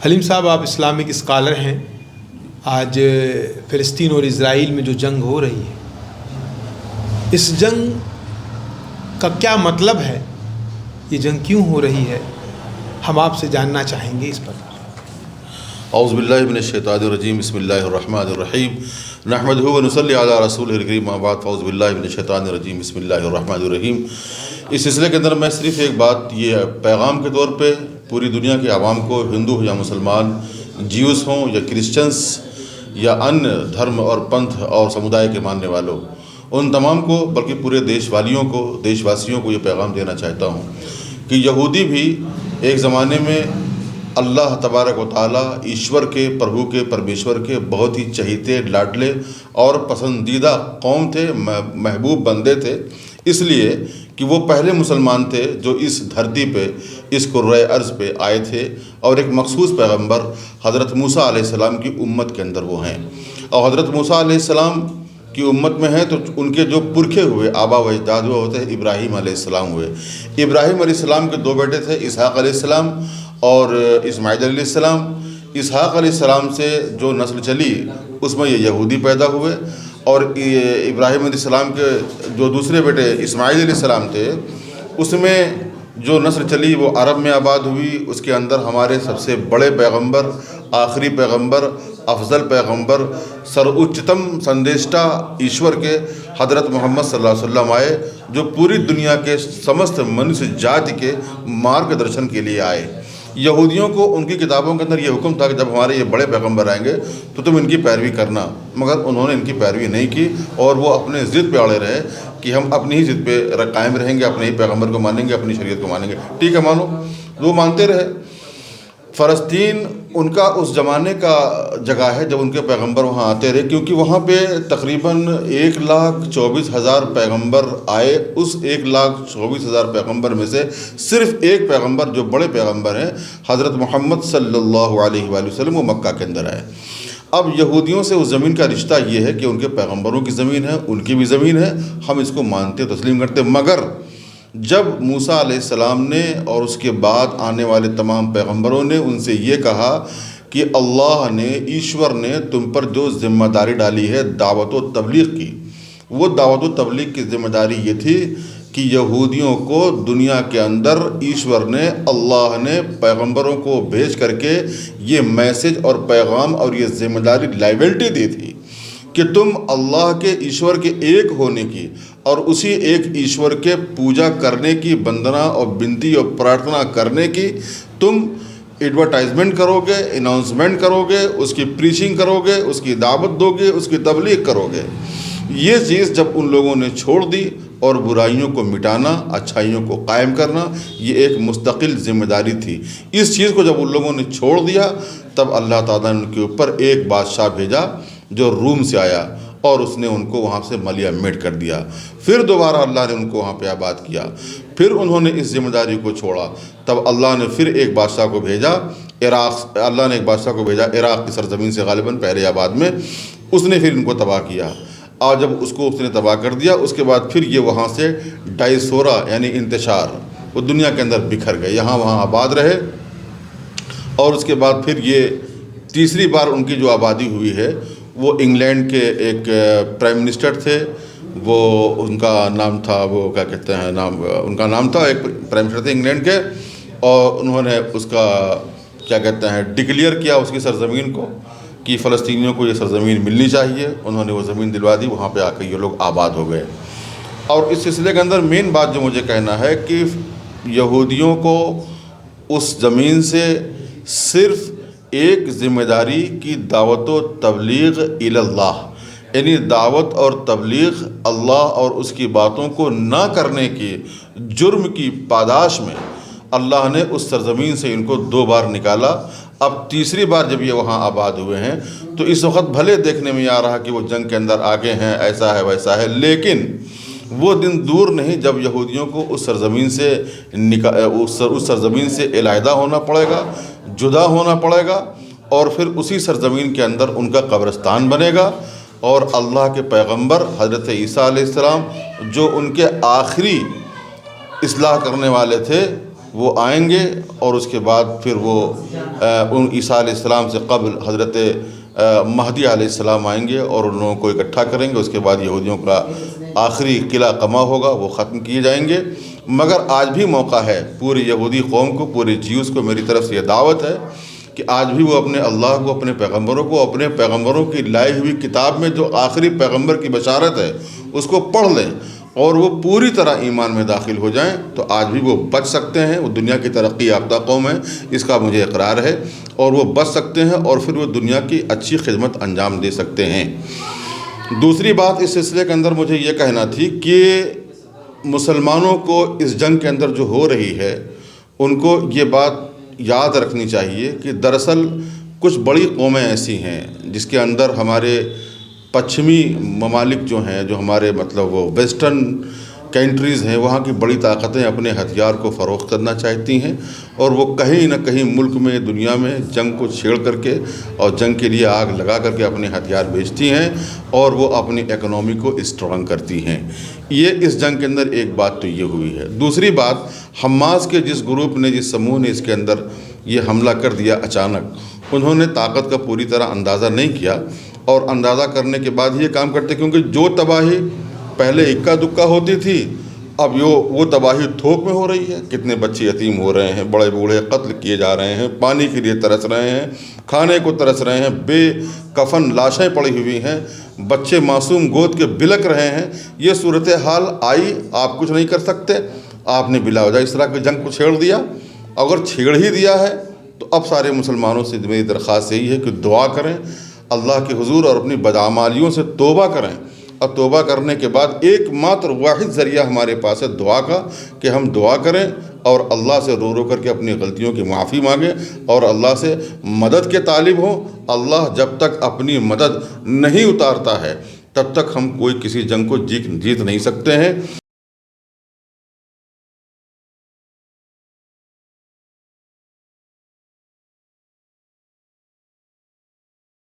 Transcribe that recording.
حلیم صاحب، آپ Islamic scholar ہیں. آج فلسطین اور اسرائیل میں جو جنگ ہو رہی ہے، اس جنگ کا کیا مطلب ہے؟ یہ جنگ کیوں ہو رہی ہے؟ ہم آپ سے جاننا چاہیں گے اس پر. اعوذ باللہ من الشیطان الرجیم، بسم اللہ الرحمن الرحیم، نحمدہ و نصلی علی رسولہ الکریم، اما بعد، اعوذ باللہ من الشیطان الرجیم، بسم اللہ الرحمن الرحیم. اس سلسلے کے اندر میں صرف ایک بات، یہ پیغام کے طور پہ پوری دنیا کے عوام کو، ہندو یا مسلمان، جیوس ہوں یا کرسچنس یا ان دھرم اور پنتھ اور سمودائے کے ماننے والوں، ان تمام کو، بلکہ پورے دیش والیوں کو، دیش واسیوں کو یہ پیغام دینا چاہتا ہوں کہ یہودی بھی ایک زمانے میں اللہ تبارک و تعالیٰ، ایشور کے، پربھو کے، پرمیشور کے بہت ہی چہیتے، لاڈلے اور پسندیدہ قوم تھے، محبوب بندے تھے، اس لیے کہ وہ پہلے مسلمان تھے جو اس دھرتی پہ، اس کرۂ ارض پہ آئے تھے، اور ایک مخصوص پیغمبر حضرت موسیٰ علیہ السلام کی امت کے اندر وہ ہیں. اور حضرت موسیٰ علیہ السلام کی امت میں ہیں تو ان کے جو پرکھے ہوئے آبا و اجداد ہوئے ہوتے ہیں، ابراہیم علیہ السلام ہوئے. ابراہیم علیہ السلام کے دو بیٹے تھے، اسحاق علیہ السلام اور اسماعیل علیہ السلام. اسحاق علیہ السلام سے جو نسل چلی اس میں یہ یہودی پیدا ہوئے، اور ابراہیم علیہ السلام کے جو دوسرے بیٹے اسماعیل علیہ السلام تھے، اس میں جو نسل چلی وہ عرب میں آباد ہوئی. اس کے اندر ہمارے سب سے بڑے پیغمبر، آخری پیغمبر، افضل پیغمبر، سروچتم سندیشٹا ایشور کے حضرت محمد صلی اللہ علیہ وسلم آئے، جو پوری دنیا کے سمست منوشیہ جاتی کے مارگ درشن کے لیے آئے. یہودیوں کو ان کی کتابوں کے اندر یہ حکم تھا کہ جب ہمارے یہ بڑے پیغمبر آئیں گے تو تم ان کی پیروی کرنا، مگر انہوں نے ان کی پیروی نہیں کی، اور وہ اپنے ضد پہ اڑے رہے کہ ہم اپنی ہی ضد پہ قائم رہیں گے، اپنے ہی پیغمبر کو مانیں گے، اپنی شریعت کو مانیں گے. ٹھیک ہے، مانو. وہ مانتے رہے. فلسطین ان کا اس زمانے کا جگہ ہے جب ان کے پیغمبر وہاں آتے رہے، کیونکہ وہاں پہ تقریباً 1,24,000 پیغمبر آئے. اس 1,24,000 پیغمبر میں سے صرف ایک پیغمبر جو بڑے پیغمبر ہیں، حضرت محمد صلی اللہ علیہ وآلہ وسلم، وہ مکہ کے اندر آئے. اب یہودیوں سے اس زمین کا رشتہ یہ ہے کہ ان کے پیغمبروں کی زمین ہے، ان کی بھی زمین ہے، ہم اس کو مانتے تسلیم کرتے. مگر جب موسیٰ علیہ السلام نے اور اس کے بعد آنے والے تمام پیغمبروں نے ان سے یہ کہا کہ اللہ نے، ایشور نے تم پر جو ذمہ داری ڈالی ہے دعوت و تبلیغ کی، وہ دعوت و تبلیغ کی ذمہ داری یہ تھی کہ یہودیوں کو دنیا کے اندر ایشور نے، اللہ نے پیغمبروں کو بھیج کر کے یہ میسج اور پیغام اور یہ ذمہ داری، لائبلٹی دی تھی کہ تم اللہ کے، ایشور کے ایک ہونے کی اور اسی ایک ایشور کے پوجا کرنے کی، بندنا اور بنتی اور پرارتھنا کرنے کی تم ایڈورٹائزمنٹ کرو گے، اناؤنسمنٹ کرو گے، اس کی پریچنگ کرو گے، اس کی دعوت دو گے، اس کی تبلیغ کرو گے. یہ چیز جب ان لوگوں نے چھوڑ دی، اور برائیوں کو مٹانا، اچھائیوں کو قائم کرنا، یہ ایک مستقل ذمہ داری تھی. اس چیز کو جب ان لوگوں نے چھوڑ دیا، تب اللہ تعالیٰ نے ان کے اوپر ایک بادشاہ بھیجا جو روم سے آیا، اور اس نے ان کو وہاں سے ملیا میٹ کر دیا. پھر دوبارہ اللہ نے ان کو وہاں پہ آباد کیا. پھر انہوں نے اس ذمہ داری کو چھوڑا، تب اللہ نے پھر ایک بادشاہ کو بھیجا عراق. اللہ نے ایک بادشاہ کو بھیجا عراق کی سرزمین سے، غالباً پہلے آباد میں. اس نے پھر ان کو تباہ کیا، اور جب اس کو اس نے تباہ کر دیا، اس کے بعد پھر یہ وہاں سے ڈائسورا یعنی انتشار، وہ دنیا کے اندر بکھر گئے، یہاں وہاں آباد رہے. اور اس کے بعد پھر یہ تیسری بار ان کی جو آبادی ہوئی ہے، وہ انگلینڈ کے ایک پرائم منسٹر تھے، وہ ان کا نام تھا، وہ کیا کہتے ہیں، ان کا نام تھا، ایک پرائم منسٹر تھے انگلینڈ کے، اور انہوں نے اس کا کیا کہتے ہیں ڈکلیئر کیا اس کی سرزمین کو کہ فلسطینیوں کو یہ سرزمین ملنی چاہیے. انہوں نے وہ زمین دلوا دی، وہاں پہ آ کے یہ لوگ آباد ہو گئے. اور اس سلسلے کے اندر مین بات جو مجھے کہنا ہے کہ یہودیوں کو اس زمین سے صرف ایک ذمہ داری کی دعوت و تبلیغ الی اللہ، یعنی دعوت اور تبلیغ اللہ اور اس کی باتوں کو نہ کرنے کی جرم کی پاداش میں اللہ نے اس سرزمین سے ان کو 2 بار نکالا. اب تیسری بار جب یہ وہاں آباد ہوئے ہیں تو اس وقت بھلے دیکھنے میں آ رہا کہ وہ جنگ کے اندر آگے ہیں، ایسا ہے ویسا ہے، لیکن وہ دن دور نہیں جب یہودیوں کو اس سرزمین سے اس سرزمین سے علیحدہ ہونا پڑے گا، جدا ہونا پڑے گا، اور پھر اسی سرزمین کے اندر ان کا قبرستان بنے گا. اور اللہ کے پیغمبر حضرت عیسیٰ علیہ السلام جو ان کے آخری اصلاح کرنے والے تھے، وہ آئیں گے اور اس کے بعد پھر وہ ان عیسیٰ علیہ السلام سے قبل حضرت مہدی علیہ السلام آئیں گے اور ان لوگوں کو اکٹھا کریں گے. اس کے بعد یہودیوں کا آخری قلعہ قمع ہوگا, وہ ختم کیے جائیں گے. مگر آج بھی موقع ہے پوری یہودی قوم کو, پورے جیوز کو میری طرف سے یہ دعوت ہے کہ آج بھی وہ اپنے اللہ کو, اپنے پیغمبروں کو, اپنے پیغمبروں کی لائی ہوئی کتاب میں جو آخری پیغمبر کی بشارت ہے اس کو پڑھ لیں اور وہ پوری طرح ایمان میں داخل ہو جائیں. تو آج بھی وہ بچ سکتے ہیں. وہ دنیا کی ترقی یافتہ قوم ہے, اس کا مجھے اقرار ہے, اور وہ بچ سکتے ہیں اور پھر وہ دنیا کی اچھی خدمت انجام دے سکتے ہیں. دوسری بات اس سلسلے کے اندر مجھے یہ کہنا تھی کہ مسلمانوں کو اس جنگ کے اندر جو ہو رہی ہے ان کو یہ بات یاد رکھنی چاہیے کہ دراصل کچھ بڑی قومیں ایسی ہیں جس کے اندر ہمارے پچھمی ممالک جو ہیں, جو ہمارے مطلب وہ ویسٹرن کنٹریز ہیں, وہاں کی بڑی طاقتیں اپنے ہتھیار کو فروخت کرنا چاہتی ہیں اور وہ کہیں نہ کہیں ملک میں, دنیا میں جنگ کو چھیڑ کر کے اور جنگ کے لیے آگ لگا کر کے اپنے ہتھیار بیچتی ہیں اور وہ اپنی اکنامی کو اسٹرانگ کرتی ہیں. یہ اس جنگ کے اندر ایک بات تو یہ ہوئی ہے. دوسری بات, حماس کے جس گروپ نے, جس سموہ نے اس کے اندر یہ حملہ کر دیا اچانک, انہوں نے طاقت کا پوری طرح اندازہ نہیں کیا اور اندازہ کرنے کے بعد یہ کام کرتے, کیونکہ جو تباہی پہلے اکا دکا ہوتی تھی اب وہ تباہی تھوک میں ہو رہی ہے. کتنے بچے یتیم ہو رہے ہیں, بڑے بوڑھے قتل کیے جا رہے ہیں, پانی کے لیے ترس رہے ہیں, کھانے کو ترس رہے ہیں, بے کفن لاشیں پڑی ہوئی ہیں, بچے معصوم گود کے بلک رہے ہیں. یہ صورتحال آئی, آپ کچھ نہیں کر سکتے. آپ نے بلا وجہ اس طرح کی جنگ کو چھیڑ دیا. اگر چھیڑ ہی دیا ہے تو اب سارے مسلمانوں سے میری درخواست یہی ہے کہ دعا کریں اللہ کے حضور اور اپنی بدعمالیوں سے توبہ کریں. اور توبہ کرنے کے بعد ایک ماتر واحد ذریعہ ہمارے پاس ہے دعا کا, کہ ہم دعا کریں اور اللہ سے رو رو کر کے اپنی غلطیوں کی معافی مانگیں اور اللہ سے مدد کے طالب ہوں. اللہ جب تک اپنی مدد نہیں اتارتا ہے تب تک ہم کوئی کسی جنگ کو جیت نہیں سکتے ہیں.